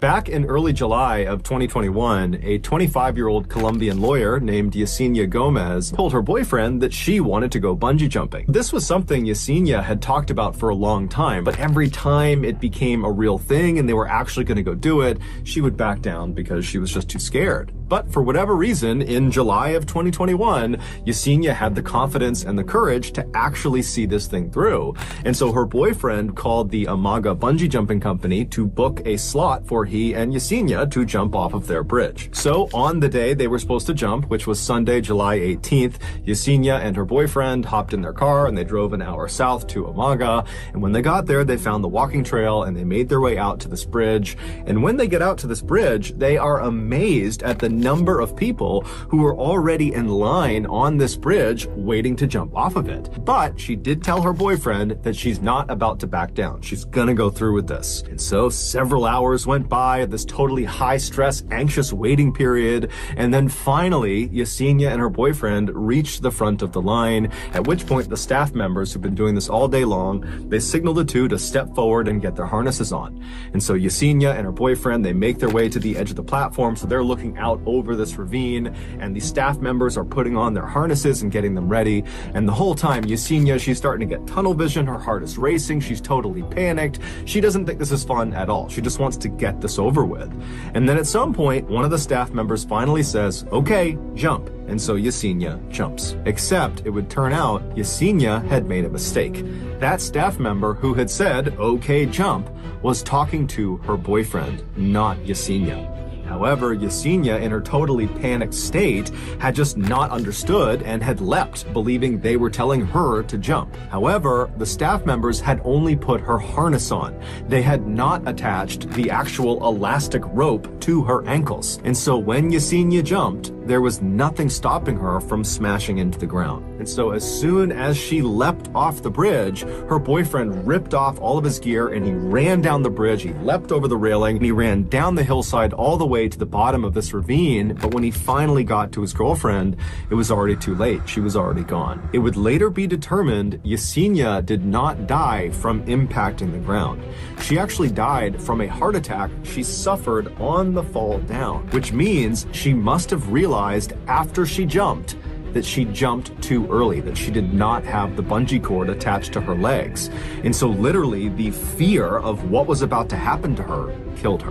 Back in early July of 2021, a 25-year-old Colombian lawyer named Yesenia Gomez told her boyfriend that she wanted to go bungee jumping. This was something Yesenia had talked about for a long time, but every time it became a real thing and they were actually going to go do it, she would back down because she was just too scared. But for whatever reason, in July of 2021, Yesenia had the confidence and the courage to actually see this thing through. And so her boyfriend called the Amaga bungee jumping company to book a slot for he and Yesenia to jump off of their bridge. So on the day they were supposed to jump, which was Sunday, July 18th, Yesenia and her boyfriend hopped in their car and they drove an hour south to Amaga. And when they got there, they found the walking trail and they made their way out to this bridge. And when they get out to this bridge, they are amazed at the number of people who are already in line on this bridge waiting to jump off of it. But she did tell her boyfriend that she's not about to back down. She's gonna go through with this. And so several hours went by, this totally high stress, anxious waiting period. And then finally, Yesenia and her boyfriend reached the front of the line, at which point the staff members who've been doing this all day long, they signaled the two to step forward and get their harnesses on. And so Yesenia and her boyfriend, they make their way to the edge of the platform. So they're looking out over this ravine and the staff members are putting on their harnesses and getting them ready. And the whole time, Yesenia, she's starting to get tunnel vision. Her heart is racing. She's totally panicked. She doesn't think this is fun at all. She just wants to get this over with. And then at some point, one of the staff members finally says, "Okay, jump." And so Yesenia jumps. Except it would turn out Yesenia had made a mistake. That staff member who had said, "Okay, jump," was talking to her boyfriend, not Yesenia. However, Yesenia, in her totally panicked state, had just not understood and had leapt, believing they were telling her to jump. However, the staff members had only put her harness on. They had not attached the actual elastic rope to her ankles. And so when Yesenia jumped, there was nothing stopping her from smashing into the ground. And so as soon as she leapt off the bridge, her boyfriend ripped off all of his gear and he ran down the bridge. He leapt over the railing and he ran down the hillside all the way to the bottom of this ravine. But when he finally got to his girlfriend, it was already too late. She was already gone. It would later be determined Yesenia did not die from impacting the ground. She actually died from a heart attack she suffered on the fall down, which means she must have realized after she jumped that she jumped too early, that she did not have the bungee cord attached to her legs. And so literally the fear of what was about to happen to her killed her.